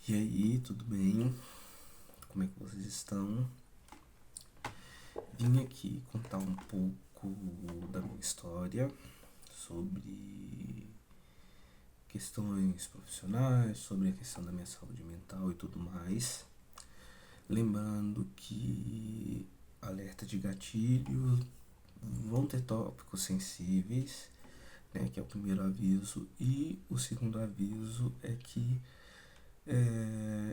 E aí, tudo bem? Como é que vocês estão? Vim aqui contar um pouco da minha história sobre questões profissionais, sobre a questão da minha saúde mental e tudo mais. Lembrando que alerta de gatilho, vão ter tópicos sensíveis, né, que é o primeiro aviso, e o segundo aviso é que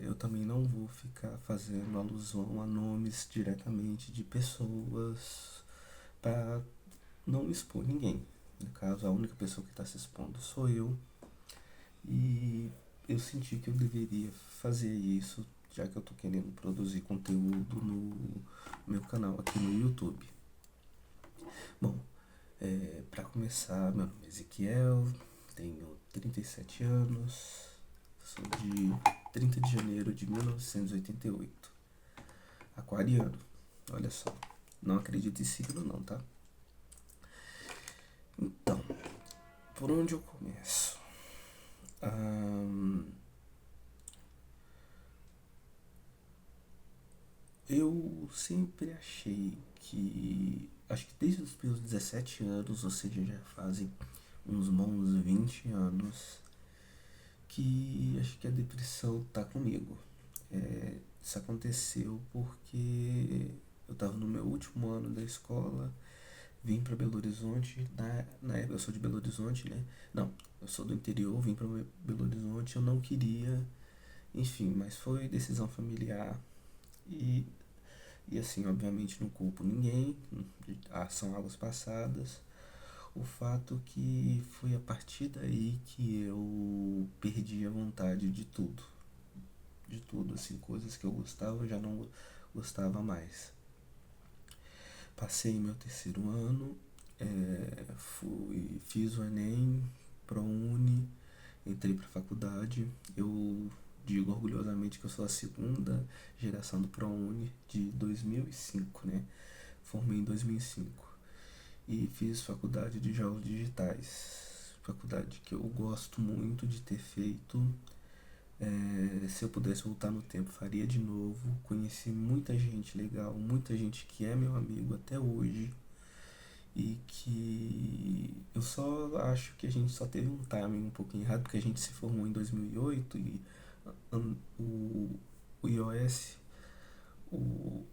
eu também não vou ficar fazendo alusão a nomes diretamente de pessoas para não expor ninguém. No caso, a única pessoa que está se expondo sou eu, e eu senti que eu deveria fazer isso, já que eu estou querendo produzir conteúdo no meu canal aqui no YouTube. Bom, para começar, meu nome é Ezequiel, tenho 37 anos, sou de 30 de janeiro de 1988. Aquariano, olha só. Não acredito em signo não, tá? Então, por onde eu começo? Eu sempre achei que. Acho que desde os meus 17 anos, ou seja, já fazem uns bons 20 anos, que acho que a depressão tá comigo. Isso aconteceu porque eu tava no meu último ano da escola, vim para Belo Horizonte, na época eu sou de Belo Horizonte, né? Não, eu sou do interior, vim para Belo Horizonte, eu não queria, enfim, mas foi decisão familiar e, e assim, obviamente não culpo ninguém, são águas passadas. O fato que foi a partir daí que eu perdi a vontade de tudo, assim, coisas que eu gostava eu já não gostava mais. Passei meu terceiro ano, fiz o Enem, ProUni, entrei para a faculdade. Eu digo orgulhosamente que eu sou a segunda geração do ProUni de 2005, né? Formei em 2005 e fiz faculdade de jogos digitais, faculdade que eu gosto muito de ter feito. Se eu pudesse voltar no tempo, faria de novo. Conheci muita gente legal, muita gente que é meu amigo até hoje e que eu só acho que a gente só teve um timing um pouquinho errado, porque a gente se formou em 2008 e o, o iOS, o,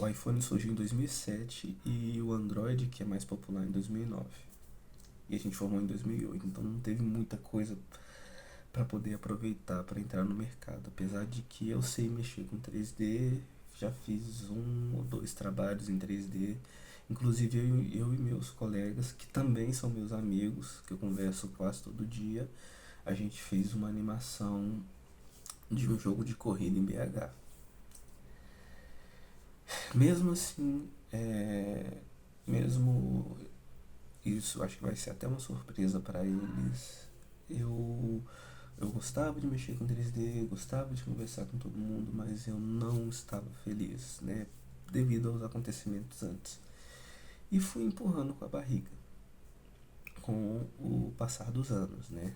o iPhone surgiu em 2007 e o Android, que é mais popular, em 2009. E a gente formou em 2008, então não teve muita coisa para poder aproveitar para entrar no mercado. Apesar de que eu sei mexer com 3D, já fiz um ou dois trabalhos em 3D. Inclusive eu e meus colegas, que também são meus amigos, que eu converso quase todo dia, a gente fez uma animação de um jogo de corrida em BH. Mesmo assim, mesmo isso, acho que vai ser até uma surpresa para eles. Eu Eu gostava de mexer com 3D, gostava de conversar com todo mundo, mas eu não estava feliz, né? Devido aos acontecimentos antes. E fui empurrando com a barriga, com o passar dos anos, né?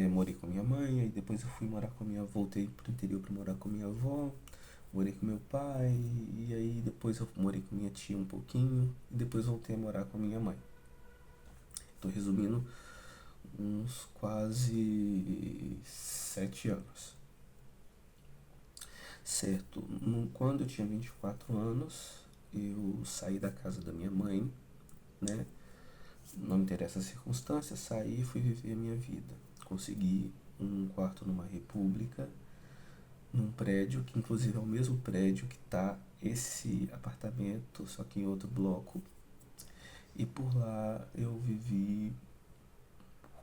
Morei com minha mãe, aí depois eu fui morar com minha avó, voltei pro interior para morar com minha avó, morei com meu pai, e aí depois eu morei com minha tia um pouquinho, e depois voltei a morar com minha mãe. Tô resumindo, uns quase 7 anos. Certo, quando eu tinha 24 anos, eu saí da casa da minha mãe, né? Não me interessa as circunstâncias, saí e fui viver a minha vida. Consegui um quarto numa república, num prédio, que inclusive é o mesmo prédio que tá esse apartamento, só que em outro bloco. E por lá eu vivi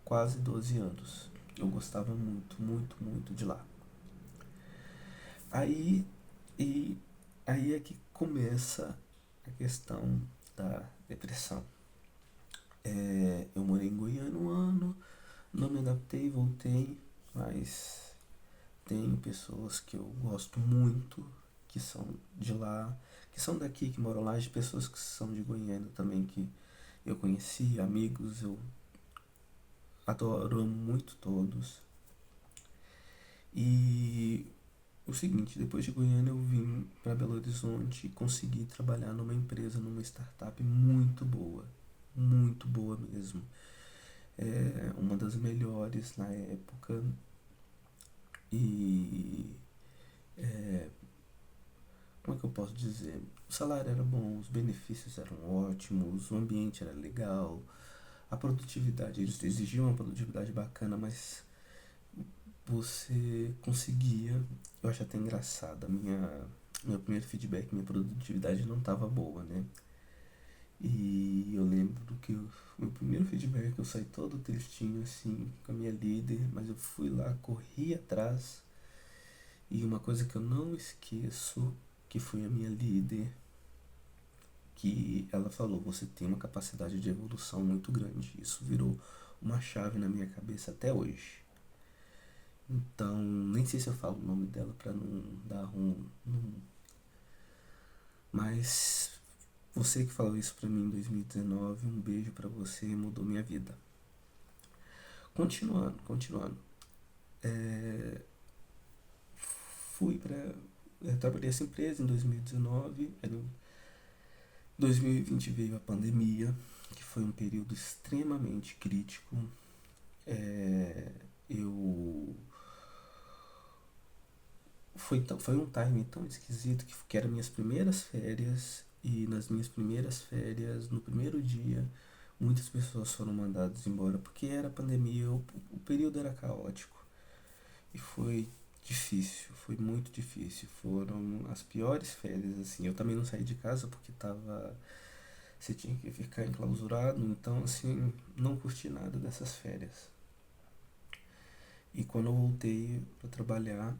quase 12 anos. Eu gostava muito, muito, muito de lá. Aí, e, aí é que começa a questão da depressão. Eu morei em Goiânia um ano, não me adaptei, voltei, mas tem pessoas que eu gosto muito, que são de lá, que são daqui, que moram lá, de pessoas que são de Goiânia também, que eu conheci, amigos, eu adoro, amo muito todos. E o seguinte, depois de Goiânia eu vim para Belo Horizonte e consegui trabalhar numa empresa, numa startup muito boa mesmo. É uma das melhores na época e como é que eu posso dizer? O salário era bom, os benefícios eram ótimos, o ambiente era legal, a produtividade, eles exigiam uma produtividade bacana, mas você conseguia. Eu acho até engraçado, meu primeiro feedback, minha produtividade não estava boa, né? E eu lembro que o meu primeiro feedback eu saí todo tristinho assim com a minha líder, mas eu fui lá, corri atrás e uma coisa que eu não esqueço, que foi a minha líder, que ela falou, você tem uma capacidade de evolução muito grande. Isso virou uma chave na minha cabeça até hoje. Então, nem sei se eu falo o nome dela pra não dar mas você que falou isso pra mim em 2019, um beijo pra você, mudou minha vida. Continuando. É, fui pra. Trabalhei nessa empresa em 2019. Em 2020 veio a pandemia, que foi um período extremamente crítico. É, eu foi um timing tão esquisito que eram minhas primeiras férias e nas minhas primeiras férias, no primeiro dia, muitas pessoas foram mandadas embora porque era pandemia, o período era caótico e foi difícil, foi muito difícil. Foram as piores férias assim. Eu também não saí de casa porque tava você tinha que ficar enclausurado, então assim, não curti nada dessas férias. E quando eu voltei para trabalhar,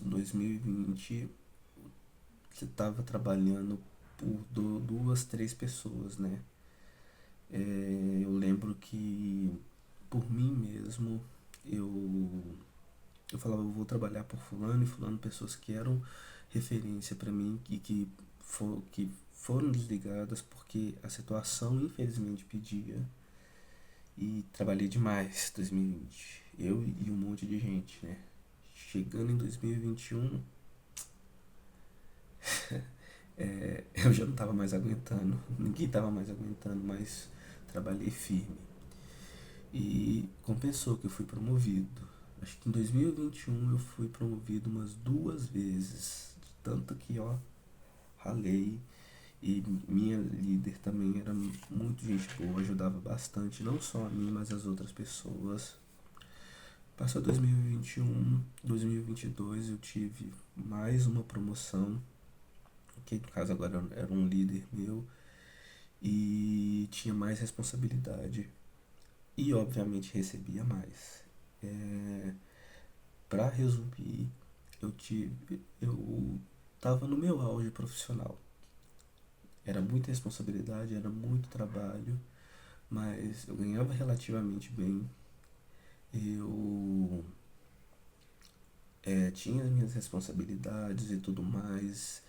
em 2020, você estava trabalhando por duas, três pessoas, né? Eu lembro que por mim mesmo eu eu falava, eu vou trabalhar por fulano e fulano, pessoas que eram referência para mim e que foram desligadas porque a situação infelizmente pedia. E trabalhei demais 2020, eu e um monte de gente, né? Chegando em 2021, eu já não tava mais aguentando, ninguém tava mais aguentando, mas trabalhei firme. E compensou que eu fui promovido. Acho que em 2021 eu fui promovido umas duas vezes. De tanto que, ó, ralei. E minha líder também era muito gente boa, ajudava bastante, não só a mim, mas as outras pessoas. Passou 2021, 2022 eu tive mais uma promoção, que no caso agora era um líder meu, e tinha mais responsabilidade. E obviamente recebia mais. É, para resumir, eu tava no meu auge profissional. Era muita responsabilidade, era muito trabalho, mas eu ganhava relativamente bem. Eu tinha as minhas responsabilidades e tudo mais.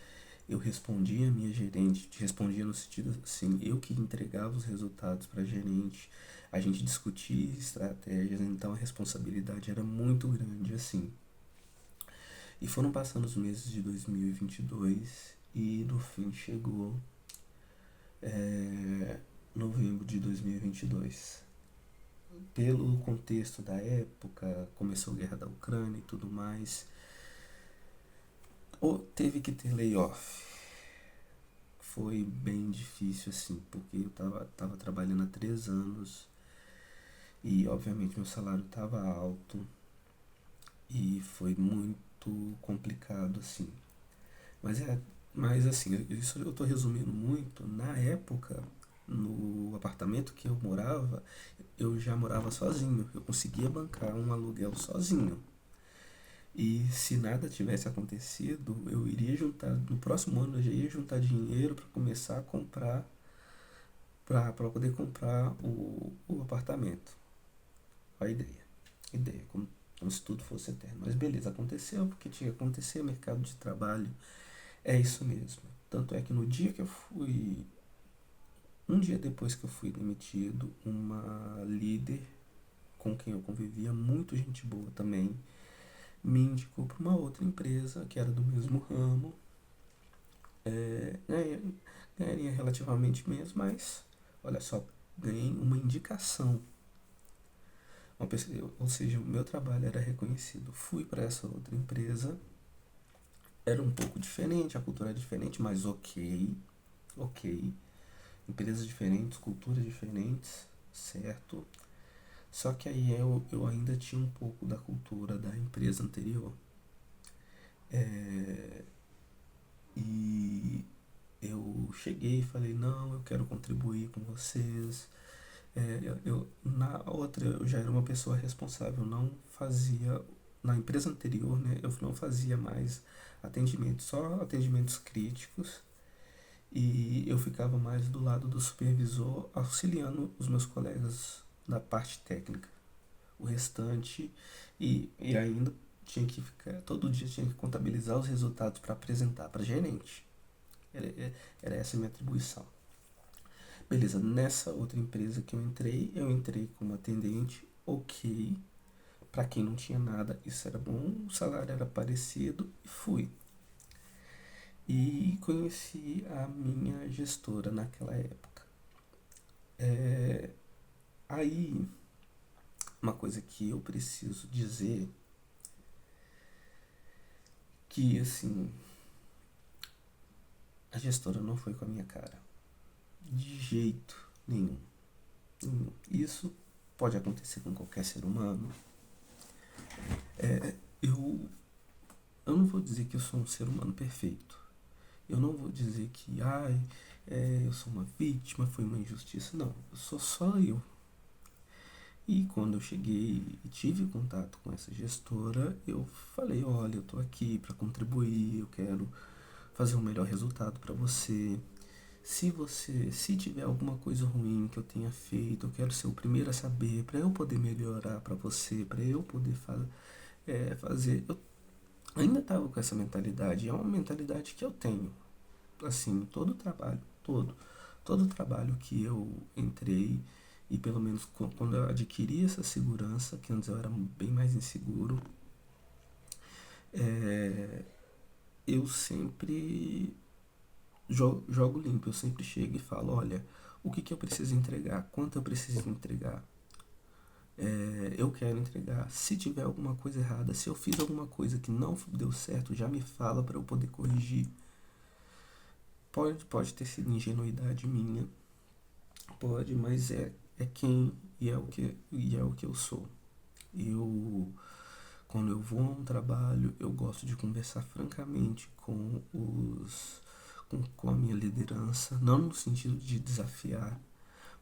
Eu respondia a minha gerente, respondia no sentido assim, eu que entregava os resultados para a gerente, a gente discutia estratégias, então a responsabilidade era muito grande assim. E foram passando os meses de 2022 e no fim chegou é, novembro de 2022. Pelo contexto da época, começou a guerra da Ucrânia e tudo mais, ou teve que ter layoff. Foi bem difícil assim, porque eu tava trabalhando há 3 anos e obviamente meu salário tava alto e foi muito complicado assim. Mas mas assim, isso eu tô resumindo muito. Na época, no apartamento que eu morava, eu já morava sozinho. Eu conseguia bancar um aluguel sozinho. E se nada tivesse acontecido, eu iria juntar, no próximo ano eu já ia juntar dinheiro para começar a comprar, para poder comprar o apartamento. A ideia, como se tudo fosse eterno. Mas beleza, aconteceu porque tinha que acontecer, mercado de trabalho, é isso mesmo. Tanto é que no dia que eu fui, um dia depois que eu fui demitido, uma líder com quem eu convivia, muito gente boa também, me indicou para uma outra empresa que era do mesmo ramo. Ganharia relativamente menos, mas olha só, ganhei uma indicação. Ou seja, o meu trabalho era reconhecido. Fui para essa outra empresa, era um pouco diferente, a cultura era diferente, mas ok. Empresas diferentes, culturas diferentes, certo? Só que aí eu ainda tinha um pouco da cultura da empresa anterior. É, e eu cheguei e falei, não, eu quero contribuir com vocês. Na outra eu já era uma pessoa responsável, não fazia, na empresa anterior, né, eu não fazia mais atendimento, só atendimentos críticos, e eu ficava mais do lado do supervisor, auxiliando os meus colegas da parte técnica. O restante, e ainda tinha que ficar, todo dia tinha que contabilizar os resultados para apresentar para gerente. Era essa a minha atribuição. Beleza, nessa outra empresa que eu entrei como atendente, ok. Para quem não tinha nada, isso era bom, o salário era parecido e fui. E conheci a minha gestora naquela época. É, Aí, uma coisa que eu preciso dizer, que assim, a gestora não foi com a minha cara. De jeito nenhum. Isso pode acontecer com qualquer ser humano. É, eu, eu não vou dizer que eu sou um ser humano perfeito. Eu não vou dizer que, eu sou uma vítima, foi uma injustiça. Não, eu sou só eu. E quando eu cheguei e tive contato com essa gestora, eu falei, olha, eu tô aqui para contribuir, eu quero fazer um melhor resultado para você. Se tiver alguma coisa ruim que eu tenha feito, eu quero ser o primeiro a saber, para eu poder melhorar para você, para eu poder fazer. Eu ainda tava com essa mentalidade, é uma mentalidade que eu tenho. Assim, todo trabalho que eu entrei, e pelo menos quando eu adquiri essa segurança, que antes eu era bem mais inseguro, é, eu sempre jogo limpo, eu sempre chego e falo, olha, o que eu preciso entregar, quanto eu preciso entregar, eu quero entregar. Se tiver alguma coisa errada, se eu fiz alguma coisa que não deu certo, já me fala para eu poder corrigir. Pode ter sido ingenuidade minha, pode, mas é quem e é o que eu sou. Eu Quando eu vou a um trabalho, eu gosto de conversar francamente com a minha liderança, não no sentido de desafiar,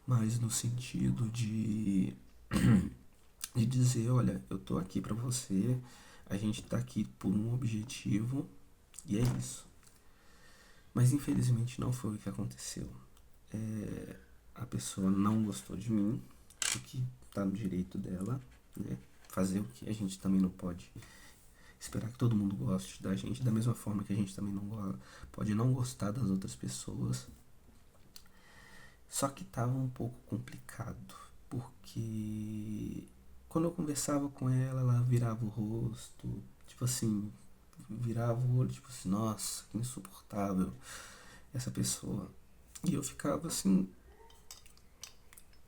mas no sentido de dizer, olha, eu tô aqui para você, a gente tá aqui por um objetivo e é isso. Mas infelizmente não foi o que aconteceu. A pessoa não gostou de mim, o que tá no direito dela, né? Fazer o que a gente também não pode esperar que todo mundo goste da gente, da mesma forma que a gente também não pode não gostar das outras pessoas. Só que tava um pouco complicado, porque quando eu conversava com ela virava o rosto, tipo assim, virava o olho, tipo assim, nossa, que insuportável essa pessoa. E eu ficava assim,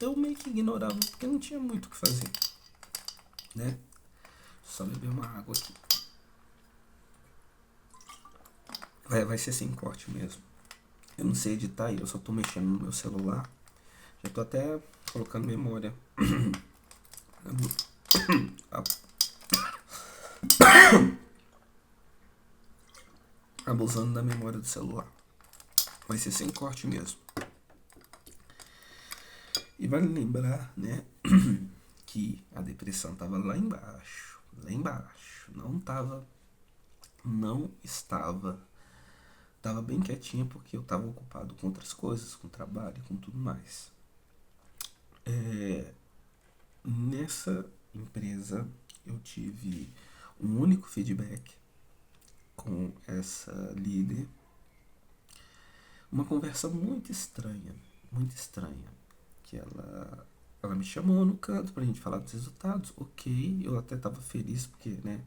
eu meio que ignorava, porque não tinha muito o que fazer, né? Só beber uma água aqui. Vai ser sem corte mesmo. Eu não sei editar e eu só tô mexendo no meu celular. Já tô até colocando memória. Abusando da memória do celular. Vai ser sem corte mesmo. E vale lembrar, né, que a depressão tava lá embaixo. Lá embaixo. Não estava. Tava bem quietinha porque eu tava ocupado com outras coisas, com trabalho e com tudo mais. Nessa empresa eu tive um único feedback com essa líder. Uma conversa muito estranha, que ela me chamou no canto pra gente falar dos resultados, ok, eu até tava feliz porque, né,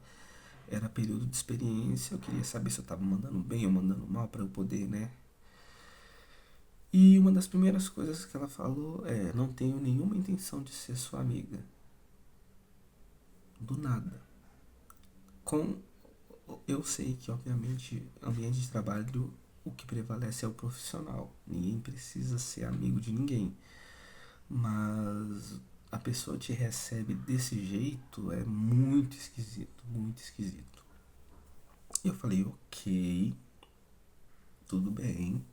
era período de experiência, eu queria saber se eu tava mandando bem ou mandando mal para eu poder, né? E uma das primeiras coisas que ela falou é: não tenho nenhuma intenção de ser sua amiga. Do nada. Com Eu sei que, obviamente, ambiente de trabalho, o que prevalece é o profissional. Ninguém precisa ser amigo de ninguém. Mas a pessoa te recebe desse jeito é muito esquisito, muito esquisito. E eu falei, ok, tudo bem.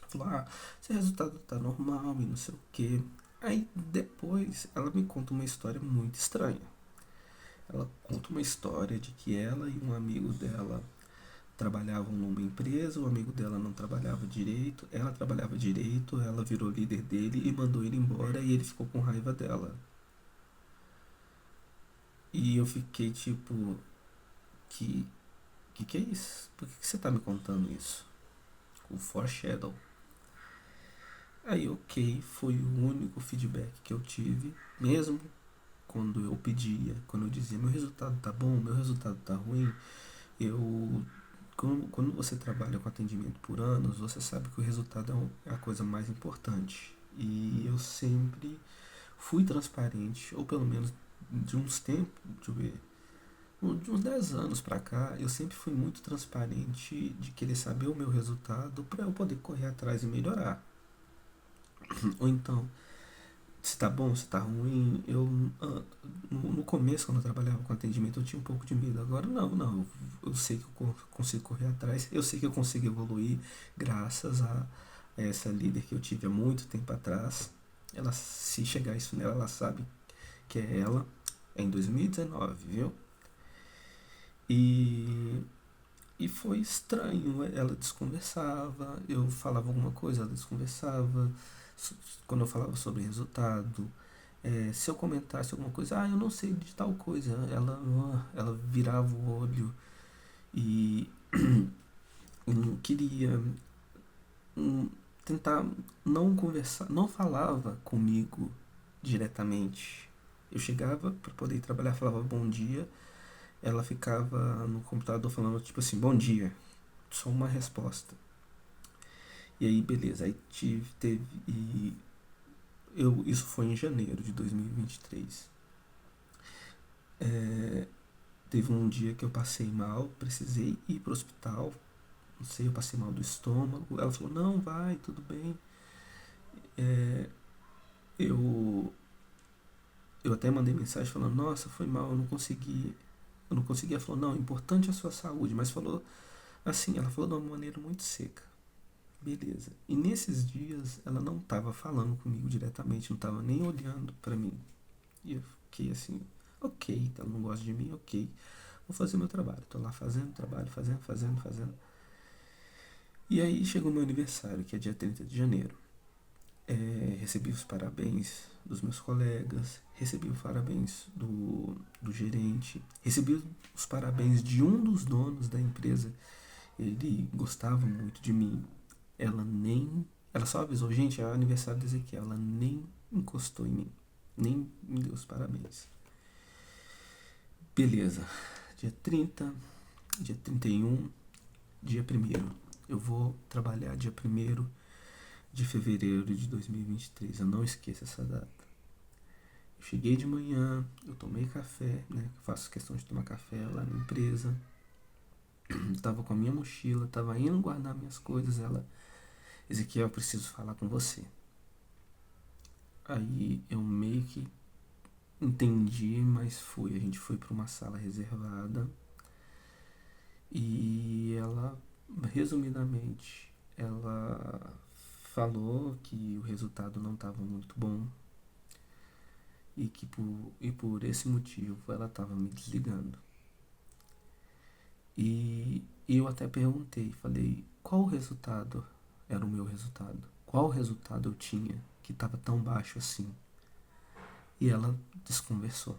Falou, seu resultado tá normal e não sei o que. Aí depois ela me conta uma história muito estranha. Ela conta uma história de que ela e um amigo dela trabalhavam numa empresa, o amigo dela não trabalhava direito, ela trabalhava direito, ela virou líder dele e mandou ele embora e ele ficou com raiva dela. E eu fiquei tipo, que que é isso? Por que você tá me contando isso? O foreshadow. Aí, ok, foi o único feedback que eu tive, mesmo quando eu pedia, quando eu dizia meu resultado tá bom, meu resultado tá ruim, eu quando você trabalha com atendimento por anos, você sabe que o resultado é a coisa mais importante. E eu sempre fui transparente, ou pelo menos de uns tempos, deixa eu ver, de uns 10 anos pra cá, eu sempre fui muito transparente de querer saber o meu resultado para eu poder correr atrás e melhorar. Ou então, se tá bom, se tá ruim, no começo, quando eu trabalhava com atendimento, eu tinha um pouco de medo. Agora, não, eu sei que eu consigo correr atrás, eu sei que eu consigo evoluir graças a essa líder que eu tive há muito tempo atrás. Ela, se chegar isso nela, ela sabe que é ela. É em 2019, viu? E, e foi estranho. Ela desconversava, eu falava alguma coisa, ela desconversava. Quando eu falava sobre resultado, se eu comentasse alguma coisa, eu não sei de tal coisa, ela virava o olho e não queria tentar não conversar, não falava comigo diretamente. Eu chegava para poder trabalhar, falava bom dia, ela ficava no computador falando tipo assim, bom dia, só uma resposta. E aí beleza, aí teve isso foi em janeiro de 2023. É, teve um dia que eu passei mal, precisei ir pro hospital, não sei, eu passei mal do estômago. Ela falou, não, vai, tudo bem. É, eu, eu até mandei mensagem falando, nossa, foi mal, eu não consegui. Ela falou, não, o importante é a sua saúde, mas falou assim, ela falou de uma maneira muito seca. Beleza. E nesses dias ela não estava falando comigo diretamente, não estava nem olhando para mim. E eu fiquei assim, ok, ela não gosta de mim, ok. Vou fazer meu trabalho. Tô lá fazendo trabalho, fazendo. E aí chegou meu aniversário, que é dia 30 de janeiro. Recebi os parabéns dos meus colegas, recebi os parabéns do gerente, recebi os parabéns de um dos donos da empresa. Ele gostava muito de mim. Ela nem. Ela só avisou, gente, é o aniversário do Ezequiel. Ela nem encostou em mim, nem me deu os parabéns. Beleza. Dia 30, dia 31, dia 1º. Eu vou trabalhar dia 1º de fevereiro de 2023. Eu não esqueço essa data. Eu cheguei de manhã, eu tomei café, né? Eu faço questão de tomar café lá na empresa. Eu tava com a minha mochila, tava indo guardar minhas coisas. Ela, Ezequiel, eu preciso falar com você. Aí eu meio que entendi, mas fui. A gente foi para uma sala reservada e ela, resumidamente, ela falou que o resultado não estava muito bom e por esse motivo ela estava me desligando. E eu até perguntei, falei, qual resultado era o meu resultado? Qual resultado eu tinha que estava tão baixo assim? E ela desconversou.